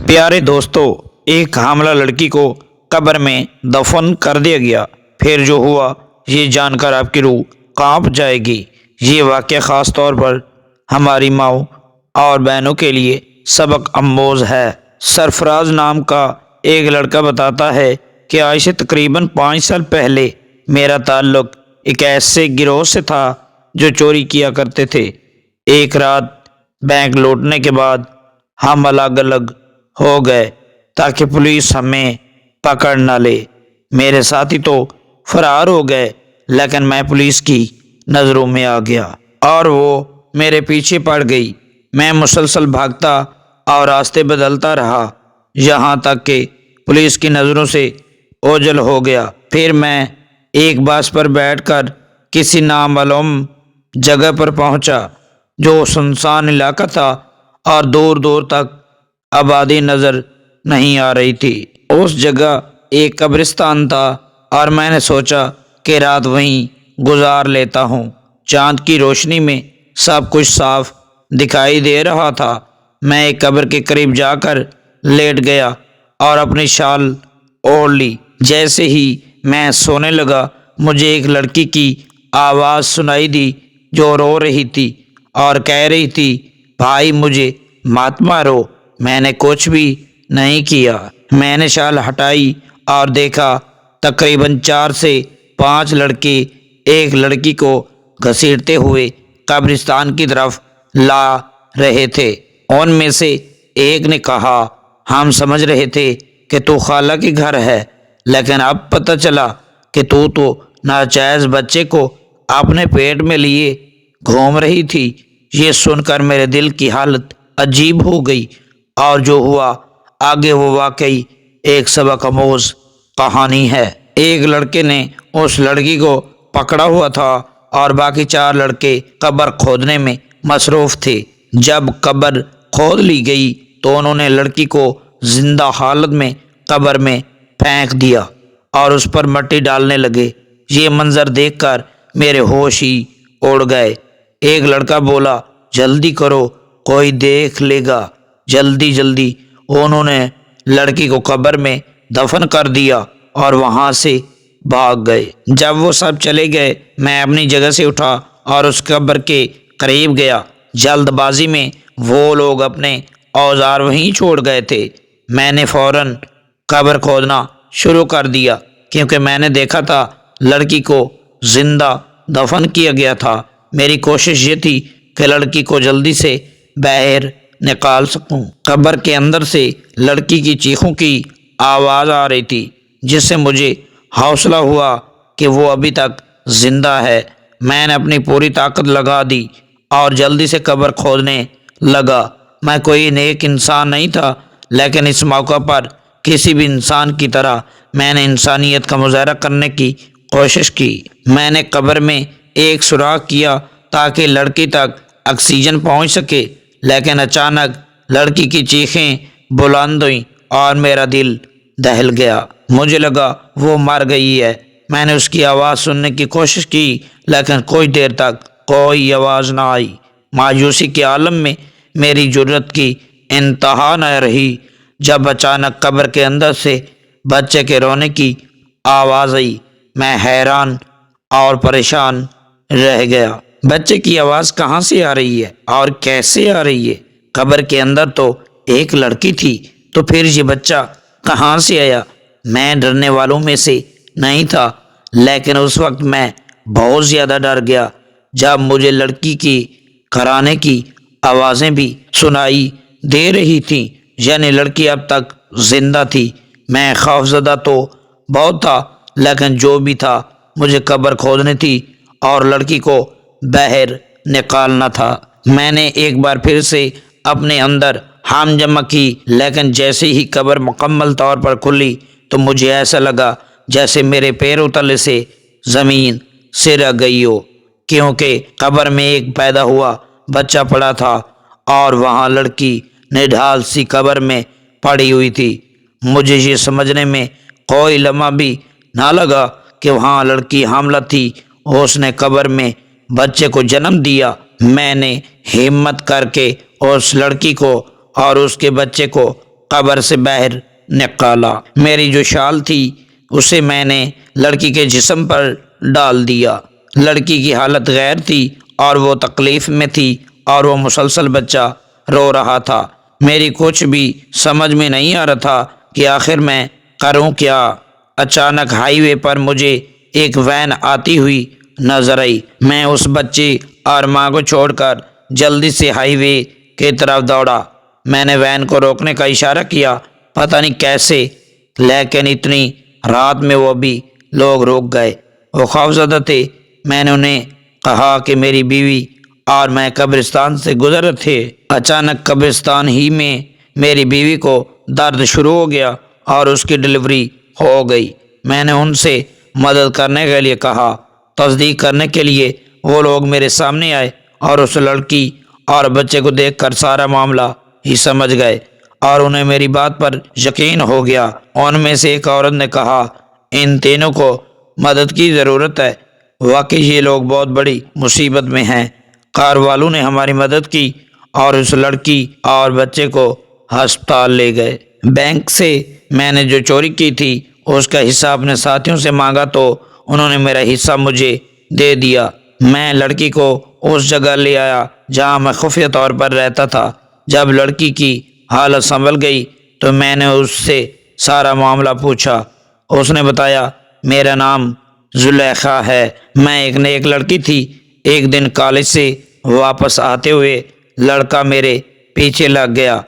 پیارے دوستو، ایک حاملہ لڑکی کو قبر میں دفن کر دیا گیا۔ پھر جو ہوا یہ جان کر آپ کی روح کانپ جائے گی۔ یہ واقعہ خاص طور پر ہماری ماؤں اور بہنوں کے لیے سبق آموز ہے۔ سرفراز نام کا ایک لڑکا بتاتا ہے کہ آج سے تقریباً 5 سال پہلے میرا تعلق ایک ایسے گروہ سے تھا جو چوری کیا کرتے تھے۔ ایک رات بینک لوٹنے کے بعد ہم الگ الگ ہو گئے تاکہ پولیس ہمیں پکڑ نہ لے۔ میرے ساتھی تو فرار ہو گئے، لیکن میں پولیس کی نظروں میں آ گیا اور وہ میرے پیچھے پڑ گئی۔ میں مسلسل بھاگتا اور راستے بدلتا رہا، یہاں تک کہ پولیس کی نظروں سے اوجھل ہو گیا۔ پھر میں ایک بس پر بیٹھ کر کسی نامعلوم جگہ پر پہنچا جو سنسان علاقہ تھا اور دور دور تک آبادی نظر نہیں آ رہی تھی۔ اس جگہ ایک قبرستان تھا اور میں نے سوچا کہ رات وہیں گزار لیتا ہوں۔ چاند کی روشنی میں سب کچھ صاف دکھائی دے رہا تھا۔ میں ایک قبر کے قریب جا کر لیٹ گیا اور اپنی شال اوڑھ لی۔ جیسے ہی میں سونے لگا، مجھے ایک لڑکی کی آواز سنائی دی جو رو رہی تھی اور کہہ رہی تھی، بھائی مجھے مت مارو۔ میں نے کچھ بھی نہیں کیا۔ میں نے شال ہٹائی اور دیکھا تقریباً 4 سے 5 لڑکے ایک لڑکی کو گھسیٹتے ہوئے قبرستان کی طرف لا رہے تھے۔ ان میں سے ایک نے کہا، ہم سمجھ رہے تھے کہ تو خالہ کے گھر ہے، لیکن اب پتہ چلا کہ تو ناجائز بچے کو اپنے پیٹ میں لیے گھوم رہی تھی۔ یہ سن کر میرے دل کی حالت عجیب ہو گئی، اور جو ہوا آگے وہ واقعی ایک سبق آموز کہانی ہے۔ ایک لڑکے نے اس لڑکی کو پکڑا ہوا تھا اور باقی 4 لڑکے قبر کھودنے میں مصروف تھے۔ جب قبر کھود لی گئی تو انہوں نے لڑکی کو زندہ حالت میں قبر میں پھینک دیا اور اس پر مٹی ڈالنے لگے۔ یہ منظر دیکھ کر میرے ہوش ہی اڑ گئے۔ ایک لڑکا بولا، جلدی کرو کوئی دیکھ لے گا۔ جلدی جلدی انہوں نے لڑکی کو قبر میں دفن کر دیا اور وہاں سے بھاگ گئے۔ جب وہ سب چلے گئے، میں اپنی جگہ سے اٹھا اور اس قبر کے قریب گیا۔ جلد بازی میں وہ لوگ اپنے اوزار وہیں چھوڑ گئے تھے۔ میں نے فوراً قبر کھودنا شروع کر دیا، کیونکہ میں نے دیکھا تھا لڑکی کو زندہ دفن کیا گیا تھا۔ میری کوشش یہ تھی کہ لڑکی کو جلدی سے باہر نکال سکوں۔ قبر کے اندر سے لڑکی کی چیخوں کی آواز آ رہی تھی، جس سے مجھے حوصلہ ہوا کہ وہ ابھی تک زندہ ہے۔ میں نے اپنی پوری طاقت لگا دی اور جلدی سے قبر کھودنے لگا۔ میں کوئی نیک انسان نہیں تھا، لیکن اس موقع پر کسی بھی انسان کی طرح میں نے انسانیت کا مظاہرہ کرنے کی کوشش کی۔ میں نے قبر میں ایک سوراخ کیا تاکہ لڑکی تک آکسیجن پہنچ سکے، لیکن اچانک لڑکی کی چیخیں بلند ہوئیں اور میرا دل دہل گیا۔ مجھے لگا وہ مر گئی ہے۔ میں نے اس کی آواز سننے کی کوشش کی، لیکن کچھ دیر تک کوئی آواز نہ آئی۔ مایوسی کے عالم میں میری جرأت کی انتہا نہ رہی جب اچانک قبر کے اندر سے بچے کے رونے کی آواز آئی۔ میں حیران اور پریشان رہ گیا۔ بچے کی آواز کہاں سے آ رہی ہے اور کیسے آ رہی ہے؟ قبر کے اندر تو ایک لڑکی تھی، تو پھر یہ بچہ کہاں سے آیا؟ میں ڈرنے والوں میں سے نہیں تھا، لیکن اس وقت میں بہت زیادہ ڈر گیا جب مجھے لڑکی کی کرانے کی آوازیں بھی سنائی دے رہی تھیں، یعنی لڑکی اب تک زندہ تھی۔ میں خوفزدہ تو بہت تھا، لیکن جو بھی تھا مجھے قبر کھودنی تھی اور لڑکی کو باہر نکالنا تھا۔ میں نے ایک بار پھر سے اپنے اندر ہم جمع کی، لیکن جیسے ہی قبر مکمل طور پر کھلی تو مجھے ایسا لگا جیسے میرے پیروں تلے سے زمین سرک گئی ہو، کیونکہ قبر میں ایک پیدا ہوا بچہ پڑا تھا اور وہاں لڑکی نڈھال سی قبر میں پڑی ہوئی تھی۔ مجھے یہ سمجھنے میں کوئی لمحہ بھی نہ لگا کہ وہاں لڑکی حاملہ تھی۔ اس نے قبر میں بچے کو جنم دیا۔ میں نے ہمت کر کے اس لڑکی کو اور اس کے بچے کو قبر سے باہر نکالا۔ میری جو شال تھی اسے میں نے لڑکی کے جسم پر ڈال دیا۔ لڑکی کی حالت غیر تھی اور وہ تکلیف میں تھی اور وہ مسلسل بچہ رو رہا تھا۔ میری کچھ بھی سمجھ میں نہیں آ رہا تھا کہ آخر میں کروں کیا۔ اچانک ہائی وے پر مجھے ایک وین آتی ہوئی نظر آئی۔ میں اس بچے اور ماں کو چھوڑ کر جلدی سے ہائی وے کی طرف دوڑا۔ میں نے وین کو روکنے کا اشارہ کیا، پتہ نہیں کیسے، لیکن اتنی رات میں وہ بھی لوگ رک گئے۔ وہ خوفزدہ تھے۔ میں نے انہیں کہا کہ میری بیوی اور میں قبرستان سے گزر رہے تھے۔ اچانک قبرستان ہی میں میری بیوی کو درد شروع ہو گیا اور اس کی ڈلیوری ہو گئی۔ میں نے ان سے مدد کرنے کے لیے کہا۔ تصدیق کرنے کے لیے وہ لوگ میرے سامنے آئے اور اس لڑکی اور بچے کو دیکھ کر سارا معاملہ ہی سمجھ گئے اور انہیں میری بات پر یقین ہو گیا۔ ان میں سے ایک عورت نے کہا، ان تینوں کو مدد کی ضرورت ہے، واقعی یہ لوگ بہت بڑی مصیبت میں ہیں۔ کار والوں نے ہماری مدد کی اور اس لڑکی اور بچے کو ہسپتال لے گئے۔ بینک سے میں نے جو چوری کی تھی اس کا حصہ اپنے ساتھیوں سے مانگا تو انہوں نے میرا حصہ مجھے دے دیا۔ میں لڑکی کو اس جگہ لے آیا جہاں میں خفیہ طور پر رہتا تھا۔ جب لڑکی کی حالت سنبھل گئی تو میں نے اس سے سارا معاملہ پوچھا۔ اس نے بتایا، میرا نام زلیخا ہے، میں ایک نیک لڑکی تھی۔ ایک دن کالج سے واپس آتے ہوئے لڑکا میرے پیچھے لگ گیا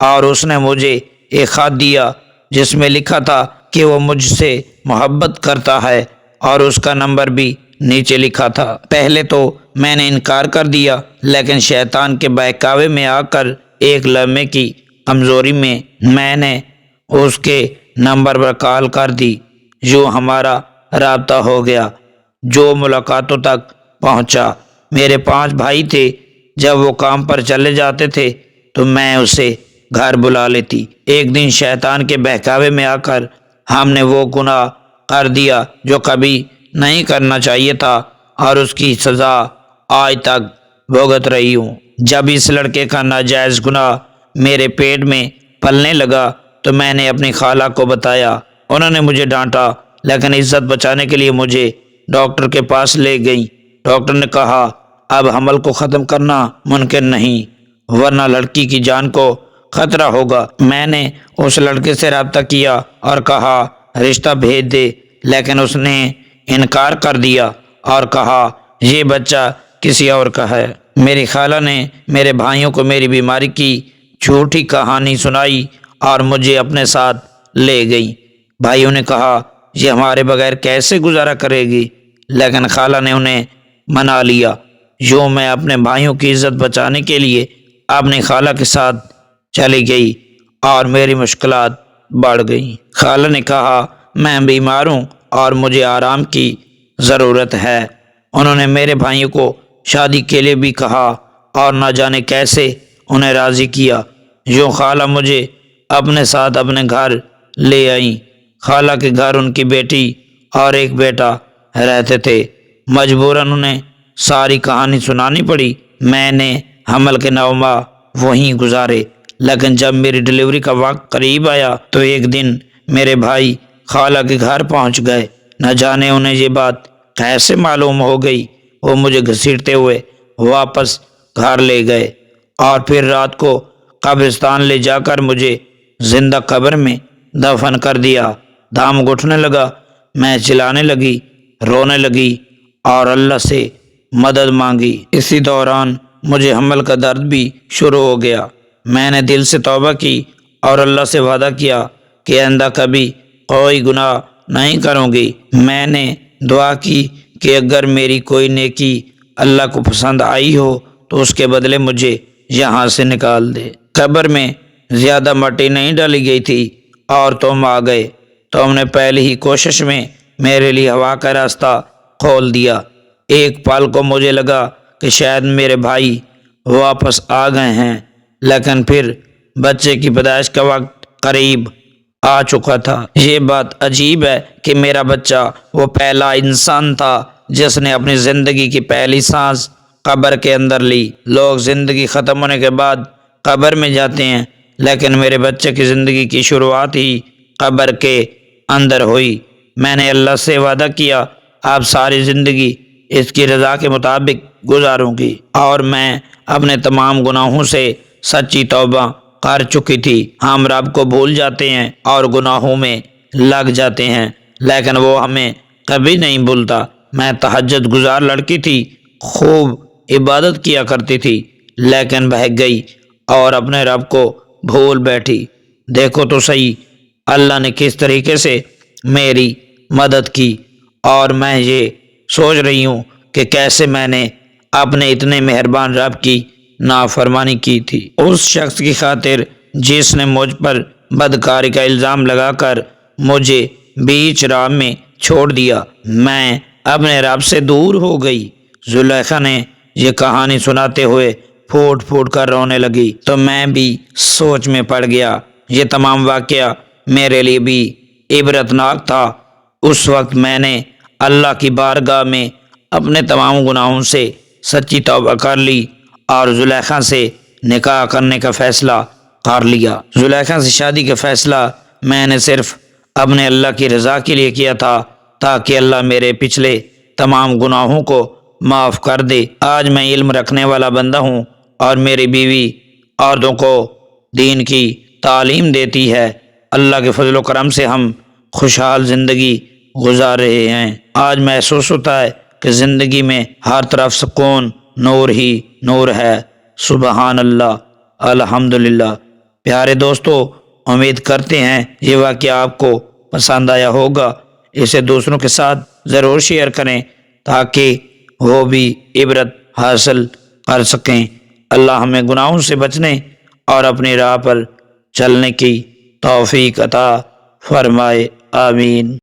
اور اس نے مجھے ایک خط دیا جس میں لکھا تھا کہ وہ مجھ سے محبت کرتا ہے اور اس کا نمبر بھی نیچے لکھا تھا۔ پہلے تو میں نے انکار کر دیا، لیکن شیطان کے بہکاوے میں آ کر ایک لمحے کی کمزوری میں نے اس کے نمبر پر کال کر دی، جو ہمارا رابطہ ہو گیا، جو ملاقاتوں تک پہنچا۔ میرے 5 بھائی تھے۔ جب وہ کام پر چلے جاتے تھے تو میں اسے گھر بلا لیتی۔ ایک دن شیطان کے بہکاوے میں آ کر ہم نے وہ گناہ کر دیا جو کبھی نہیں کرنا چاہیے تھا اور اس کی سزا آج تک بھگت رہی ہوں۔ جب اس لڑکے کا ناجائز گناہ میرے پیٹ میں پلنے لگا تو میں نے اپنی خالہ کو بتایا۔ انہوں نے مجھے ڈانٹا، لیکن عزت بچانے کے لیے مجھے ڈاکٹر کے پاس لے گئیں۔ ڈاکٹر نے کہا، اب حمل کو ختم کرنا ممکن نہیں، ورنہ لڑکی کی جان کو خطرہ ہوگا۔ میں نے اس لڑکے سے رابطہ کیا اور کہا رشتہ بھیج دے، لیکن اس نے انکار کر دیا اور کہا یہ بچہ کسی اور کا ہے۔ میری خالہ نے میرے بھائیوں کو میری بیماری کی جھوٹی کہانی سنائی اور مجھے اپنے ساتھ لے گئی۔ بھائیوں نے کہا یہ ہمارے بغیر کیسے گزارا کرے گی، لیکن خالہ نے انہیں منا لیا۔ یوں میں اپنے بھائیوں کی عزت بچانے کے لیے اپنی خالہ کے ساتھ چلی گئی اور میری مشکلات بڑھ گئیں۔ خالہ نے کہا میں بیمار ہوں اور مجھے آرام کی ضرورت ہے۔ انہوں نے میرے بھائیوں کو شادی کے لیے بھی کہا اور نہ جانے کیسے انہیں راضی کیا۔ یوں خالہ مجھے اپنے ساتھ اپنے گھر لے آئیں۔ خالہ کے گھر ان کی بیٹی اور ایک بیٹا رہتے تھے۔ مجبوراً انہیں ساری کہانی سنانی پڑی۔ میں نے حمل کے 9 ماہ وہیں گزارے، لیکن جب میری ڈلیوری کا وقت قریب آیا تو ایک دن میرے بھائی خالہ کے گھر پہنچ گئے۔ نہ جانے انہیں یہ بات کیسے معلوم ہو گئی۔ وہ مجھے گھسیٹتے ہوئے واپس گھر لے گئے اور پھر رات کو قبرستان لے جا کر مجھے زندہ قبر میں دفن کر دیا۔ دھام گھٹنے لگا، میں چلانے لگی، رونے لگی اور اللہ سے مدد مانگی۔ اسی دوران مجھے حمل کا درد بھی شروع ہو گیا۔ میں نے دل سے توبہ کی اور اللہ سے وعدہ کیا کہ آئندہ کبھی کوئی گناہ نہیں کروں گی۔ میں نے دعا کی کہ اگر میری کوئی نیکی اللہ کو پسند آئی ہو تو اس کے بدلے مجھے یہاں سے نکال دے۔ قبر میں زیادہ مٹی نہیں ڈالی گئی تھی اور تم آ گئے۔ تم نے پہلی ہی کوشش میں میرے لیے ہوا کا راستہ کھول دیا۔ ایک پل کو مجھے لگا کہ شاید میرے بھائی واپس آ گئے ہیں، لیکن پھر بچے کی پیدائش کا وقت قریب آ چکا تھا۔ یہ بات عجیب ہے کہ میرا بچہ وہ پہلا انسان تھا جس نے اپنی زندگی کی پہلی سانس قبر کے اندر لی۔ لوگ زندگی ختم ہونے کے بعد قبر میں جاتے ہیں لیکن میرے بچے کی زندگی کی شروعات ہی قبر کے اندر ہوئی۔ میں نے اللہ سے وعدہ کیا اب ساری زندگی اس کی رضا کے مطابق گزاروں گی، اور میں اپنے تمام گناہوں سے سچی توبہ کر چکی تھی۔ ہم رب کو بھول جاتے ہیں اور گناہوں میں لگ جاتے ہیں، لیکن وہ ہمیں کبھی نہیں بھولتا۔ میں تہجد گزار لڑکی تھی، خوب عبادت کیا کرتی تھی، لیکن بہک گئی اور اپنے رب کو بھول بیٹھی۔ دیکھو تو صحیح اللہ نے کس طریقے سے میری مدد کی، اور میں یہ سوچ رہی ہوں کہ کیسے میں نے اپنے اتنے مہربان رب کی نافرمانی کی تھی۔ اس شخص کی خاطر جس نے مجھ پر بدکاری کا الزام لگا کر مجھے بیچ راہ میں چھوڑ دیا، میں اپنے رب سے دور ہو گئی۔ زلیخا نے یہ کہانی سناتے ہوئے پھوٹ پھوٹ کر رونے لگی تو میں بھی سوچ میں پڑ گیا۔ یہ تمام واقعہ میرے لیے بھی عبرتناک تھا۔ اس وقت میں نے اللہ کی بارگاہ میں اپنے تمام گناہوں سے سچی توبہ کر لی اور زلیخا سے نکاح کرنے کا فیصلہ کر لیا۔ زلیخا سے شادی کا فیصلہ میں نے صرف اپنے اللہ کی رضا کے لیے کیا تھا، تاکہ اللہ میرے پچھلے تمام گناہوں کو معاف کر دے۔ آج میں علم رکھنے والا بندہ ہوں اور میری بیوی عورتوں کو دین کی تعلیم دیتی ہے۔ اللہ کے فضل و کرم سے ہم خوشحال زندگی گزار رہے ہیں۔ آج محسوس ہوتا ہے کہ زندگی میں ہر طرف سکون، نور ہی نور ہے۔ سبحان اللہ، الحمدللہ۔ پیارے دوستو، امید کرتے ہیں یہ واقعہ آپ کو پسند آیا ہوگا۔ اسے دوسروں کے ساتھ ضرور شیئر کریں تاکہ وہ بھی عبرت حاصل کر سکیں۔ اللہ ہمیں گناہوں سے بچنے اور اپنی راہ پر چلنے کی توفیق عطا فرمائے، آمین۔